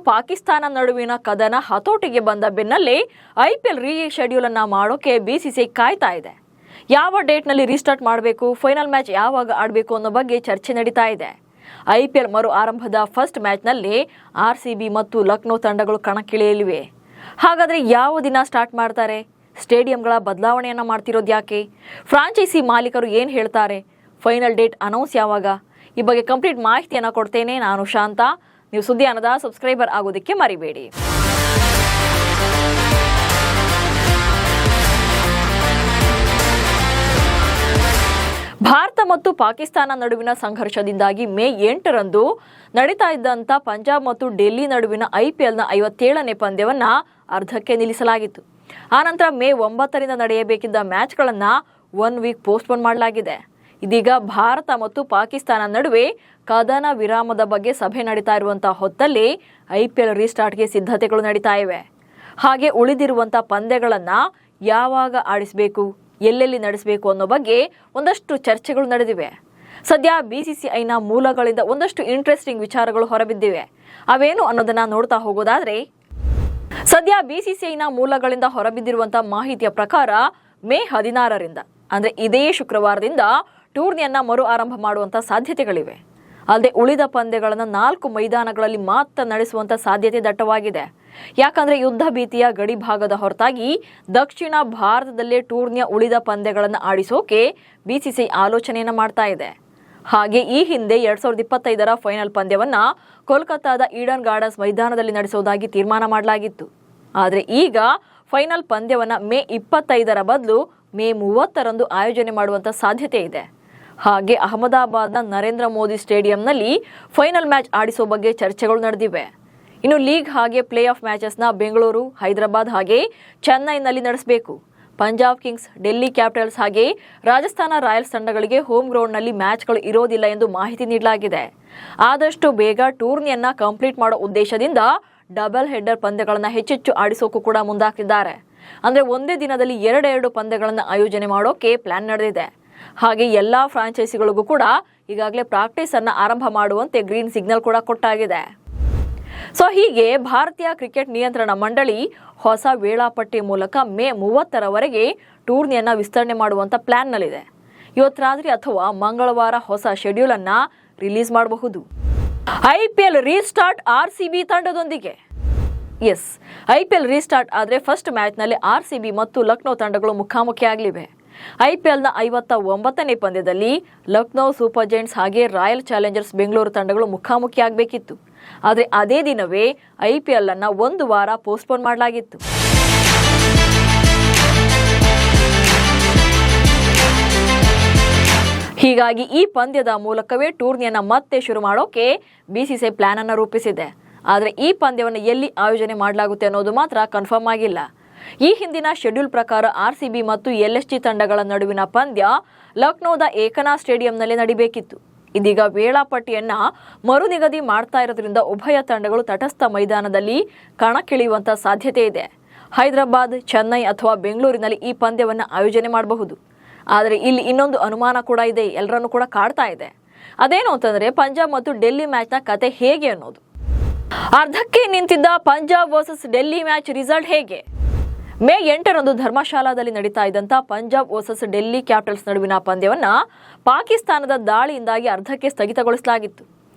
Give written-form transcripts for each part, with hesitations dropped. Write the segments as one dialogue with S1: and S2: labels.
S1: ಪಾಕಿಸ್ತಾನ ನಡುವಿನ ಕದನ ಹತೋಟಿಗೆ ಬಂದ ಬೆನ್ನಲ್ಲೇ ಐಪಿಎಲ್ ಶೆಡ್ಯೂಲ್ ಅನ್ನ ಮಾಡೋಕೆ ಬಿಸಿಸಿಐ ಕಾಯ್ತಾ ಇದೆ. ಯಾವ ಡೇಟ್ನಲ್ಲಿ ರೀಸ್ಟಾರ್ಟ್ ಮಾಡಬೇಕು, ಫೈನಲ್ ಮ್ಯಾಚ್ ಯಾವಾಗ ಆಡಬೇಕು ಅನ್ನೋ ಬಗ್ಗೆ ಚರ್ಚೆ ನಡೀತಾ ಇದೆ. ಐಪಿಎಲ್ ಮರು ಆರಂಭದ ಫಸ್ಟ್ ಮ್ಯಾಚ್ನಲ್ಲಿ ಆರ್ಸಿಬಿ ಮತ್ತು ಲಕ್ನೋ ತಂಡಗಳು ಕಣಕ್ಕಿಳಿಯಲಿವೆ. ಹಾಗಾದರೆ ಯಾವ ದಿನ ಸ್ಟಾರ್ಟ್ ಮಾಡ್ತಾರೆ? ಸ್ಟೇಡಿಯಂಗಳ ಬದಲಾವಣೆಯನ್ನು ಮಾಡ್ತಿರೋದು ಯಾಕೆ? ಫ್ರಾಂಚೈಸಿ ಮಾಲೀಕರು ಏನು ಹೇಳ್ತಾರೆ? ಫೈನಲ್ ಡೇಟ್ ಅನೌನ್ಸ್ ಯಾವಾಗ? ಈ ಬಗ್ಗೆ ಕಂಪ್ಲೀಟ್ ಮಾಹಿತಿಯನ್ನು ಕೊಡ್ತೇನೆ. ನಾನು ಶಾಂತ. ನೀವು ಸುದ್ದಿ ಅನ್ನದ ಸಬ್ಸ್ಕ್ರೈಬರ್ ಆಗೋದಕ್ಕೆ ಮರಿಬೇಡಿ. ಭಾರತ ಮತ್ತು ಪಾಕಿಸ್ತಾನ ನಡುವಿನ ಸಂಘರ್ಷದಿಂದಾಗಿ ಮೇ 8ರಂದು ನಡೀತಾ ಇದ್ದಂಥ ಪಂಜಾಬ್ ಮತ್ತು ಡೆಲ್ಲಿ ನಡುವಿನ ಐಪಿಎಲ್ನ 57ನೇ ಪಂದ್ಯವನ್ನ ಅರ್ಧಕ್ಕೆ ನಿಲ್ಲಿಸಲಾಗಿತ್ತು. ಆನಂತರ ಮೇ 9ರಿಂದ ನಡೆಯಬೇಕಿದ್ದ ಮ್ಯಾಚ್ಗಳನ್ನು 1 ವೀಕ್ ಪೋಸ್ಟ್ಪೋನ್ ಮಾಡಲಾಗಿದೆ. ಇದೀಗ ಭಾರತ ಮತ್ತು ಪಾಕಿಸ್ತಾನ ನಡುವೆ ಕದನ ವಿರಾಮದ ಬಗ್ಗೆ ಸಭೆ ನಡೀತಾ ಇರುವಂತಹ ಹೊತ್ತಲ್ಲಿ ಐಪಿಎಲ್ ರೀಸ್ಟಾರ್ಟ್ಗೆ ಸಿದ್ಧತೆಗಳು ನಡೀತಾ ಇವೆ. ಹಾಗೆ ಉಳಿದಿರುವಂಥ ಪಂದ್ಯಗಳನ್ನು ಯಾವಾಗ ಆಡಿಸಬೇಕು, ಎಲ್ಲೆಲ್ಲಿ ನಡೆಸಬೇಕು ಅನ್ನೋ ಬಗ್ಗೆ ಒಂದಷ್ಟು ಚರ್ಚೆಗಳು ನಡೆದಿವೆ. ಸದ್ಯ ಬಿಸಿಸಿಐನ ಮೂಲಗಳಿಂದ ಒಂದಷ್ಟು ಇಂಟ್ರೆಸ್ಟಿಂಗ್ ವಿಚಾರಗಳು ಹೊರಬಿದ್ದಿವೆ. ಅವೇನು ಅನ್ನೋದನ್ನ ನೋಡ್ತಾ ಹೋಗೋದಾದ್ರೆ, ಸದ್ಯ ಬಿಸಿಸಿಐನ ಮೂಲಗಳಿಂದ ಹೊರಬಿದ್ದಿರುವಂತಹ ಮಾಹಿತಿಯ ಪ್ರಕಾರ ಮೇ 16ರಿಂದ ಅಂದ್ರೆ ಇದೇ ಶುಕ್ರವಾರದಿಂದ ಟೂರ್ನಿಯನ್ನ ಮರು ಆರಂಭ ಮಾಡುವಂತ ಸಾಧ್ಯತೆಗಳಿವೆ. ಅಲ್ಲದೆ ಉಳಿದ ಪಂದ್ಯಗಳನ್ನು 4 ಮೈದಾನಗಳಲ್ಲಿ ಮಾತ್ರ ನಡೆಸುವಂತ ಸಾಧ್ಯತೆ ದಟ್ಟವಾಗಿದೆ. ಯಾಕಂದ್ರೆ ಯುದ್ಧ ಭೀತಿಯ ಗಡಿ ಭಾಗದ ಹೊರತಾಗಿ ದಕ್ಷಿಣ ಭಾರತದಲ್ಲೇ ಟೂರ್ನಿಯ ಉಳಿದ ಪಂದ್ಯಗಳನ್ನು ಆಡಿಸೋಕೆ ಬಿಸಿಸಿಐ ಆಲೋಚನೆಯನ್ನ ಮಾಡ್ತಾ ಇದೆ. ಹಾಗೆ ಈ ಹಿಂದೆ 2025ರ ಫೈನಲ್ ಪಂದ್ಯವನ್ನ ಕೋಲ್ಕತ್ತಾದ ಈಡನ್ ಗಾರ್ಡನ್ಸ್ ಮೈದಾನದಲ್ಲಿ ನಡೆಸುವುದಾಗಿ ತೀರ್ಮಾನ ಮಾಡಲಾಗಿತ್ತು. ಆದರೆ ಈಗ ಫೈನಲ್ ಪಂದ್ಯವನ್ನ ಮೇ 25ರ ಬದಲು ಮೇ 30ರಂದು ಆಯೋಜನೆ ಮಾಡುವಂತ ಸಾಧ್ಯತೆ ಇದೆ. ಹಾಗೆ ಅಹಮದಾಬಾದ್ನ ನರೇಂದ್ರ ಮೋದಿ ಸ್ಟೇಡಿಯಂನಲ್ಲಿ ಫೈನಲ್ ಮ್ಯಾಚ್ ಆಡಿಸೋ ಬಗ್ಗೆ ಚರ್ಚೆಗಳು ನಡೆದಿವೆ. ಇನ್ನು ಲೀಗ್ ಹಾಗೆ ಪ್ಲೇ ಆಫ್ ಮ್ಯಾಚಸ್ನ ಬೆಂಗಳೂರು, ಹೈದರಾಬಾದ್ ಹಾಗೆ ಚೆನ್ನೈನಲ್ಲಿ ನಡೆಸಬೇಕು. ಪಂಜಾಬ್ ಕಿಂಗ್ಸ್, ಡೆಲ್ಲಿ ಕ್ಯಾಪಿಟಲ್ಸ್ ಹಾಗೆ ರಾಜಸ್ಥಾನ ರಾಯಲ್ಸ್ ತಂಡಗಳಿಗೆ ಹೋಮ್ ಗ್ರೌಂಡ್ನಲ್ಲಿ ಮ್ಯಾಚ್ಗಳು ಇರೋದಿಲ್ಲ ಎಂದು ಮಾಹಿತಿ ನೀಡಲಾಗಿದೆ. ಆದಷ್ಟು ಬೇಗ ಟೂರ್ನಿಯನ್ನ ಕಂಪ್ಲೀಟ್ ಮಾಡೋ ಉದ್ದೇಶದಿಂದ ಡಬಲ್ ಹೆಡ್ಡರ್ ಪಂದ್ಯಗಳನ್ನು ಹೆಚ್ಚೆಚ್ಚು ಆಡಿಸೋಕು ಕೂಡ ಮುಂದಾಗ್ತಿದ್ದಾರೆ. ಅಂದ್ರೆ ಒಂದೇ ದಿನದಲ್ಲಿ 2 ಪಂದ್ಯಗಳನ್ನು ಆಯೋಜನೆ ಮಾಡೋಕೆ ಪ್ಲಾನ್ ನಡೆದಿದೆ. ಹಾಗೆ ಎಲ್ಲಾ ಫ್ರಾಂಚೈಸಿಗಳಿಗೂ ಕೂಡ ಈಗಾಗಲೇ ಪ್ರಾಕ್ಟೀಸ್ ಅನ್ನ ಆರಂಭ ಮಾಡುವಂತೆ ಗ್ರೀನ್ ಸಿಗ್ನಲ್ ಕೂಡ ಕೊಟ್ಟಾಗಿದೆ. ಸೊ ಹೀಗೆ ಭಾರತೀಯ ಕ್ರಿಕೆಟ್ ನಿಯಂತ್ರಣ ಮಂಡಳಿ ಹೊಸ ವೇಳಾಪಟ್ಟಿ ಮೂಲಕ ಮೇ 30ರವರೆಗೆ ಟೂರ್ನಿಯನ್ನ ವಿಸ್ತರಣೆ ಮಾಡುವಂತ ಪ್ಲಾನ್ನಲ್ಲಿದೆ. ಇವತ್ತು ರಾತ್ರಿ ಅಥವಾ ಮಂಗಳವಾರ ಹೊಸ ಶೆಡ್ಯೂಲ್ ಅನ್ನ ರಿಲೀಸ್ ಮಾಡಬಹುದು. ಐಪಿಎಲ್ ರೀಸ್ಟಾರ್ಟ್ ಆರ್ಸಿಬಿ ತಂಡದೊಂದಿಗೆ. ಐಪಿಎಲ್ ರೀಸ್ಟಾರ್ಟ್ ಆದರೆ ಫಸ್ಟ್ ಮ್ಯಾಚ್ನಲ್ಲಿ ಆರ್ಸಿಬಿ ಮತ್ತು ಲಕ್ನೋ ತಂಡಗಳು ಮುಖಾಮುಖಿ ಆಗಲಿವೆ. ಐಪಿಎಲ್ನ 59ನೇ ಪಂದ್ಯದಲ್ಲಿ ಲಕ್ನೋ ಸೂಪರ್ ಜೈಂಟ್ಸ್ ಹಾಗೆ ರಾಯಲ್ ಚಾಲೆಂಜರ್ಸ್ ಬೆಂಗಳೂರು ತಂಡಗಳು ಮುಖಾಮುಖಿ ಆಗಬೇಕಿತ್ತು. ಆದರೆ ಅದೇ ದಿನವೇ ಐಪಿಎಲ್ ಅನ್ನ 1 ವಾರ ಪೋಸ್ಟ್ಪೋನ್ ಮಾಡಲಾಗಿತ್ತು. ಹೀಗಾಗಿ ಈ ಪಂದ್ಯದ ಮೂಲಕವೇ ಟೂರ್ನಿಯನ್ನ ಮತ್ತೆ ಶುರು ಮಾಡೋಕೆ ಬಿಸಿಸಿಐ ಪ್ಲಾನ್ ಅನ್ನು ರೂಪಿಸಿದೆ. ಆದರೆ ಈ ಪಂದ್ಯವನ್ನು ಎಲ್ಲಿ ಆಯೋಜನೆ ಮಾಡಲಾಗುತ್ತೆ ಅನ್ನೋದು ಮಾತ್ರ ಕನ್ಫರ್ಮ್ ಆಗಿಲ್ಲ. ಈ ಹಿಂದಿನ ಶೆಡ್ಯೂಲ್ ಪ್ರಕಾರ ಆರ್ಸಿಬಿ ಮತ್ತು ಎಲ್ಎಸ್ಜಿ ತಂಡಗಳ ನಡುವಿನ ಪಂದ್ಯ ಲಕ್ನೋದ ಏಕನಾಥ್ ಸ್ಟೇಡಿಯಂನಲ್ಲಿ ನಡೀಬೇಕಿತ್ತು. ಇದೀಗ ವೇಳಾಪಟ್ಟಿಯನ್ನ ಮರು ನಿಗದಿ ಮಾಡ್ತಾ ಇರೋದ್ರಿಂದ ಉಭಯ ತಂಡಗಳು ತಟಸ್ಥ ಮೈದಾನದಲ್ಲಿ ಕಣಕ್ಕಿಳಿಯುವಂತ ಸಾಧ್ಯತೆ ಇದೆ. ಹೈದರಾಬಾದ್, ಚೆನ್ನೈ ಅಥವಾ ಬೆಂಗಳೂರಿನಲ್ಲಿ ಈ ಪಂದ್ಯವನ್ನು ಆಯೋಜನೆ ಮಾಡಬಹುದು. ಆದರೆ ಇಲ್ಲಿ ಇನ್ನೊಂದು ಅನುಮಾನ ಕೂಡ ಇದೆ, ಎಲ್ಲರನ್ನು ಕೂಡ ಕಾಡ್ತಾ ಇದೆ. ಅದೇನು ಅಂತಂದ್ರೆ ಪಂಜಾಬ್ ಮತ್ತು ಡೆಲ್ಲಿ ಮ್ಯಾಚ್ನ ಕತೆ ಹೇಗೆ ಅನ್ನೋದು. ಅರ್ಧಕ್ಕೆ ನಿಂತಿದ್ದ Punjab versus Delhi match result ಹೇಗೆ? ಮೇ 8ರಂದು ಧರ್ಮಶಾಲಾದಲ್ಲಿ ನಡೀತಾ ಇದ್ದಂಥ ಪಂಜಾಬ್ ವರ್ಸಸ್ ಡೆಲ್ಲಿ ಕ್ಯಾಪಿಟಲ್ಸ್ ನಡುವಿನ ಪಂದ್ಯವನ್ನ ಪಾಕಿಸ್ತಾನದ ದಾಳಿಯಿಂದಾಗಿ ಅರ್ಧಕ್ಕೆ ಸ್ಥಗಿತಗೊಳಿಸಲಾಗಿತ್ತು.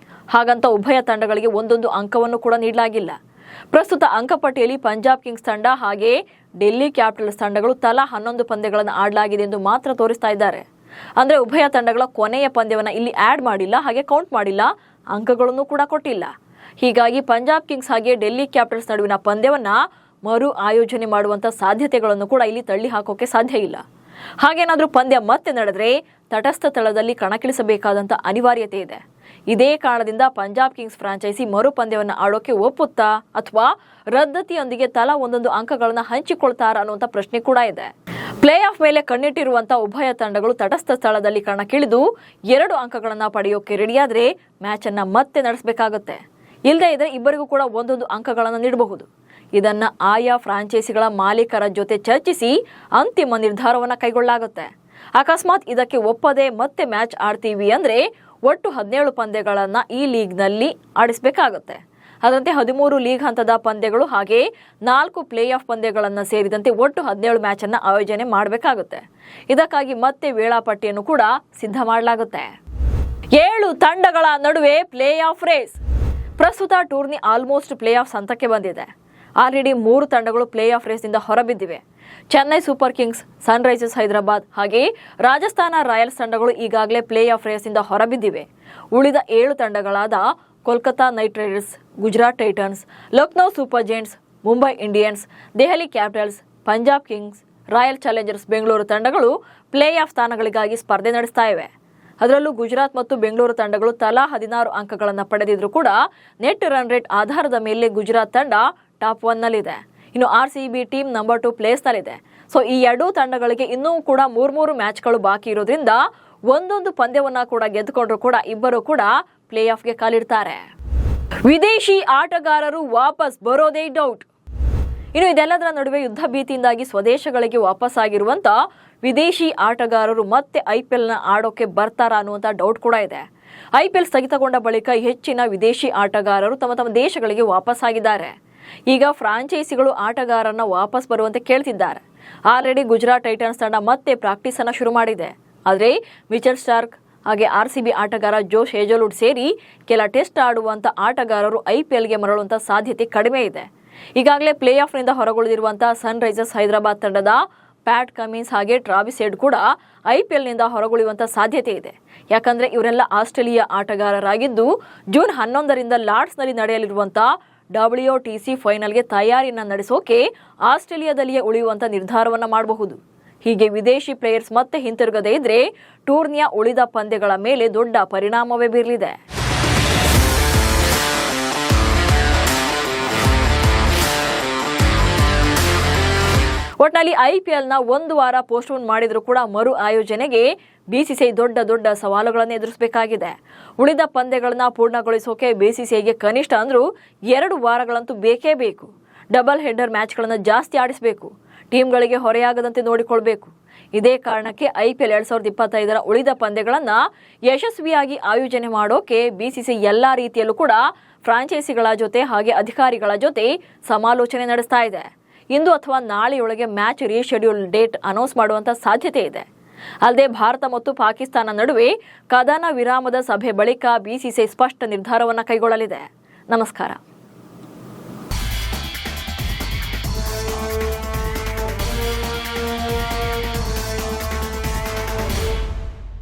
S1: ಹಾಗಂತ ಉಭಯ ತಂಡಗಳಿಗೆ ಒಂದೊಂದು ಅಂಕವನ್ನು ಕೂಡ ನೀಡಲಾಗಿಲ್ಲ. ಪ್ರಸ್ತುತ ಅಂಕಪಟ್ಟಿಯಲ್ಲಿ ಪಂಜಾಬ್ ಕಿಂಗ್ಸ್ ತಂಡ ಹಾಗೆ ಡೆಲ್ಲಿ ಕ್ಯಾಪಿಟಲ್ಸ್ ತಂಡಗಳು ತಲಾ 11 ಪಂದ್ಯಗಳನ್ನು ಆಡಲಾಗಿದೆ ಎಂದು ಮಾತ್ರ ತೋರಿಸ್ತಾ ಇದ್ದಾರೆ. ಅಂದ್ರೆ ಉಭಯ ತಂಡಗಳ ಕೊನೆಯ ಪಂದ್ಯವನ್ನ ಇಲ್ಲಿ ಆಡ್ ಮಾಡಿಲ್ಲ, ಹಾಗೆ ಕೌಂಟ್ ಮಾಡಿಲ್ಲ, ಅಂಕಗಳನ್ನು ಕೂಡ ಕೊಟ್ಟಿಲ್ಲ. ಹೀಗಾಗಿ ಪಂಜಾಬ್ ಕಿಂಗ್ಸ್ ಹಾಗೆ ಡೆಲ್ಲಿ ಕ್ಯಾಪಿಟಲ್ಸ್ ನಡುವಿನ ಪಂದ್ಯವನ್ನ ಮರು ಆಯೋಜನೆ ಮಾಡುವಂತ ಸಾಧ್ಯತೆಗಳನ್ನು ಕೂಡ ಇಲ್ಲಿ ತಳ್ಳಿ ಹಾಕೋಕೆ ಸಾಧ್ಯ ಇಲ್ಲ. ಹಾಗೇನಾದ್ರೂ ಪಂದ್ಯ ಮತ್ತೆ ನಡೆದ್ರೆ ತಟಸ್ಥ ಸ್ಥಳದಲ್ಲಿ ಕಣಕ್ಕಿಳಿಸಬೇಕಾದಂತ ಅನಿವಾರ್ಯತೆ ಇದೆ. ಇದೇ ಕಾರಣದಿಂದ ಪಂಜಾಬ್ ಕಿಂಗ್ಸ್ ಫ್ರಾಂಚೈಸಿ ಮರು ಪಂದ್ಯವನ್ನು ಆಡೋಕೆ ಒಪ್ಪುತ್ತಾ ಅಥವಾ ರದ್ದತಿಯೊಂದಿಗೆ ತಲಾ 1 ಅಂಕಗಳನ್ನು ಹಂಚಿಕೊಳ್ತಾರ ಅನ್ನುವಂಥ ಪ್ರಶ್ನೆ ಕೂಡ ಇದೆ. ಪ್ಲೇ ಆಫ್ ಮೇಲೆ ಕಣ್ಣಿಟ್ಟಿರುವಂತಹ ಉಭಯ ತಂಡಗಳು ತಟಸ್ಥ ಸ್ಥಳದಲ್ಲಿ ಕಣಕ್ಕಿಳಿದು 2 ಅಂಕಗಳನ್ನು ಪಡೆಯೋಕೆ ರೆಡಿಯಾದ್ರೆ ಮ್ಯಾಚ್ ಅನ್ನ ಮತ್ತೆ ನಡೆಸಬೇಕಾಗುತ್ತೆ. ಇಲ್ಲದೇ ಇದ್ರೆ ಇಬ್ಬರಿಗೂ ಕೂಡ 1 ಅಂಕಗಳನ್ನು ನೀಡಬಹುದು. ಇದನ್ನ ಆಯಾ ಫ್ರಾಂಚೈಸಿಗಳ ಮಾಲೀಕರ ಜೊತೆ ಚರ್ಚಿಸಿ ಅಂತಿಮ ನಿರ್ಧಾರವನ್ನು ಕೈಗೊಳ್ಳಲಾಗುತ್ತೆ. ಅಕಸ್ಮಾತ್ ಇದಕ್ಕೆ ಒಪ್ಪದೆ ಮತ್ತೆ ಮ್ಯಾಚ್ ಆಡ್ತೀವಿ ಅಂದ್ರೆ ಒಟ್ಟು 17 ಪಂದ್ಯಗಳನ್ನು ಈ ಲೀಗ್ನಲ್ಲಿ ಆಡಿಸಬೇಕಾಗುತ್ತೆ. ಅದರಂತೆ 13 ಲೀಗ್ ಹಂತದ ಪಂದ್ಯಗಳು ಹಾಗೆ 4 ಪ್ಲೇ ಆಫ್ ಪಂದ್ಯಗಳನ್ನು ಸೇರಿದಂತೆ ಒಟ್ಟು 17 ಮ್ಯಾಚ್ ಅನ್ನು ಆಯೋಜನೆ ಮಾಡಬೇಕಾಗುತ್ತೆ. ಇದಕ್ಕಾಗಿ ಮತ್ತೆ ವೇಳಾಪಟ್ಟಿಯನ್ನು ಕೂಡ ಸಿದ್ಧ ಮಾಡಲಾಗುತ್ತೆ. 7 ತಂಡಗಳ ನಡುವೆ ಪ್ಲೇ ಆಫ್ ರೇಸ್. ಪ್ರಸ್ತುತ ಟೂರ್ನಿ ಆಲ್ಮೋಸ್ಟ್ ಪ್ಲೇ ಆಫ್ ಹಂತಕ್ಕೆ ಬಂದಿದೆ. ಆಲ್ರೆಡಿ 3 ತಂಡಗಳು ಪ್ಲೇ ಆಫ್ ರೇಸ್ನಿಂದ ಹೊರಬಿದ್ದಿವೆ. Chennai Super Kings, Sunrisers Hyderabad ಹಾಗೆ ರಾಜಸ್ಥಾನ ರಾಯಲ್ಸ್ ತಂಡಗಳು ಈಗಾಗಲೇ ಪ್ಲೇ ಆಫ್ ರೇಸ್ನಿಂದ ಹೊರಬಿದ್ದಿವೆ. ಉಳಿದ 7 ತಂಡಗಳಾದ Kolkata Knight Riders, Gujarat Titans, Lucknow Super Giants, Mumbai Indians, Delhi Capitals, Punjab Kings, Royal Challengers Bengaluru ತಂಡಗಳು ಪ್ಲೇ ಆಫ್ ಸ್ಥಾನಗಳಿಗಾಗಿ ಸ್ಪರ್ಧೆ ನಡೆಸ್ತಾ ಇವೆ. ಅದರಲ್ಲೂ ಗುಜರಾತ್ ಮತ್ತು ಬೆಂಗಳೂರು ತಂಡಗಳು ತಲಾ 16 ಅಂಕಗಳನ್ನು ಪಡೆದಿದ್ರು ಕೂಡ ನೆಟ್ ರನ್ ರೇಟ್ ಆಧಾರದ ಮೇಲೆ ಗುಜರಾತ್ ತಂಡ ಟಾಪ್ 1 ನಲ್ಲಿದೆ. ಇನ್ನು RCB ಟೀಮ್ ನಂಬರ್ 2 ಪ್ಲೇಸ್ನಲ್ಲಿದೆ. ಸೊ ಈ 2 ತಂಡಗಳಿಗೆ ಇನ್ನೂ ಕೂಡ 3 ಮ್ಯಾಚ್ಗಳು ಬಾಕಿ ಇರೋದ್ರಿಂದ ಒಂದೊಂದು ಪಂದ್ಯವನ್ನ ಕೂಡ ಗೆದ್ದುಕೊಂಡ್ರು ಕೂಡ ಇಬ್ಬರು ಕೂಡ ಪ್ಲೇ ಆಫ್ಗೆ ಕಾಲಿಡ್ತಾರೆ. ವಿದೇಶಿ ಆಟಗಾರರು ವಾಪಸ್ ಬರೋದೇ ಡೌಟ್. ಇನ್ನು ಇದೆಲ್ಲದರ ನಡುವೆ ಯುದ್ಧ ಭೀತಿಯಿಂದಾಗಿ ಸ್ವದೇಶಗಳಿಗೆ ವಾಪಸ್ ಆಗಿರುವಂತ ವಿದೇಶಿ ಆಟಗಾರರು ಮತ್ತೆ IPLನ ಆಡೋಕೆ ಬರ್ತಾರಾ ಅನ್ನುವಂಥ ಡೌಟ್ ಕೂಡ ಇದೆ. IPL ಸ್ಥಗಿತಗೊಂಡ ಬಳಿಕ ಹೆಚ್ಚಿನ ವಿದೇಶಿ ಆಟಗಾರರು ತಮ್ಮ ದೇಶಗಳಿಗೆ ವಾಪಸ್ ಆಗಿದ್ದಾರೆ. ಈಗ ಫ್ರಾಂಚೈಸಿಗಳು ಆಟಗಾರರನ್ನ ವಾಪಸ್ ಬರುವಂತೆ ಕೇಳ್ತಿದ್ದಾರೆ. ಆಲ್ರೆಡಿ ಗುಜರಾತ್ ಟೈಟನ್ಸ್ ತಂಡ ಮತ್ತೆ ಪ್ರಾಕ್ಟೀಸ್ ಅನ್ನ ಶುರು ಮಾಡಿದೆ. ಆದರೆ ಮಿಚೆಲ್ ಸ್ಟಾರ್ಕ್ ಹಾಗೆ RCB ಆಟಗಾರ ಜೋಶ್ ಹೇಜಲ್ವುಡ್ ಸೇರಿ ಕೆಲ ಟೆಸ್ಟ್ ಆಡುವಂತ ಆಟಗಾರರು IPLಗೆ ಮರಳುವಂತ ಸಾಧ್ಯತೆ ಕಡಿಮೆ ಇದೆ. ಈಗಾಗಲೇ ಪ್ಲೇ ಆಫ್ನಿಂದ ಹೊರಗುಳಿದಿರುವಂತಹ ಸನ್ರೈಸರ್ಸ್ ಹೈದರಾಬಾದ್ ತಂಡದ ಪ್ಯಾಟ್ ಕಮಿನ್ಸ್ ಹಾಗೆ ಟ್ರಾವಿಸ್ ಹೆಡ್ ಕೂಡ IPLನಿಂದ ಹೊರಗುಳಿಯುವಂತ ಸಾಧ್ಯತೆ ಇದೆ. ಯಾಕಂದ್ರೆ ಇವರೆಲ್ಲ ಆಸ್ಟ್ರೇಲಿಯಾ ಆಟಗಾರರಾಗಿದ್ದು ಜೂನ್ 11ರಿಂದ ಲಾರ್ಡ್ಸ್ನಲ್ಲಿ ನಡೆಯಲಿರುವಂತಹ WTC ಫೈನಲ್ಗೆ ತಯಾರಿಯನ್ನು ನಡೆಸೋಕೆ ಆಸ್ಟ್ರೇಲಿಯಾದಲ್ಲಿಯೇ ಉಳಿಯುವಂತ ನಿರ್ಧಾರವನ್ನ ಮಾಡಬಹುದು. ಹೀಗೆ ವಿದೇಶಿ ಪ್ಲೇಯರ್ಸ್ ಮತ್ತೆ ಹಿಂತಿರುಗದೇ ಇದ್ರೆ ಟೂರ್ನಿಯ ಉಳಿದ ಪಂದ್ಯಗಳ ಮೇಲೆ ದೊಡ್ಡ ಪರಿಣಾಮವೇ ಬೀರಲಿದೆ. ಒಟ್ನಲ್ಲಿ IPLನ 1 ವಾರ ಪೋಸ್ಟ್ಪೋನ್ ಮಾಡಿದ್ರು ಕೂಡ ಮರು ಆಯೋಜನೆಗೆ BCCI ದೊಡ್ಡ ಸವಾಲುಗಳನ್ನು ಎದುರಿಸಬೇಕಾಗಿದೆ. ಉಳಿದ ಪಂದ್ಯಗಳನ್ನ ಪೂರ್ಣಗೊಳಿಸೋಕೆ BCCIಗೆ ಕನಿಷ್ಠ ಅಂದ್ರೂ 2 ವಾರಗಳಂತೂ ಬೇಕೇ ಬೇಕು. ಡಬಲ್ ಹೆಡರ್ ಮ್ಯಾಚ್ಗಳನ್ನು ಜಾಸ್ತಿ ಆಡಿಸಬೇಕು. ಟೀಮ್ಗಳಿಗೆ ಹೊರೆಯಾಗದಂತೆ ನೋಡಿಕೊಳ್ಬೇಕು. ಇದೇ ಕಾರಣಕ್ಕೆ IPL 2025ರ ಉಳಿದ ಪಂದ್ಯಗಳನ್ನ ಯಶಸ್ವಿಯಾಗಿ ಆಯೋಜನೆ ಮಾಡೋಕೆ BCCI ಎಲ್ಲಾ ರೀತಿಯಲ್ಲೂ ಕೂಡ ಫ್ರಾಂಚೈಸಿಗಳ ಜೊತೆ ಹಾಗೆ ಅಧಿಕಾರಿಗಳ ಜೊತೆ ಸಮಾಲೋಚನೆ ನಡೆಸ್ತಾ ಇದೆ. ಇಂದು ಅಥವಾ ನಾಳೆಯೊಳಗೆ ಮ್ಯಾಚ್ ರೀಶೆಡ್ಯೂಲ್ ಡೇಟ್ ಅನೌನ್ಸ್ ಮಾಡುವಂತ ಸಾಧ್ಯತೆ ಇದೆ. ಅಲ್ಲದೆ ಭಾರತ ಮತ್ತು ಪಾಕಿಸ್ತಾನ ನಡುವೆ ಕದನ ವಿರಾಮದ ಸಭೆ ಬಳಿಕ BCCI ಸ್ಪಷ್ಟ ನಿರ್ಧಾರವನ್ನು ಕೈಗೊಳ್ಳಲಿದೆ. ನಮಸ್ಕಾರ.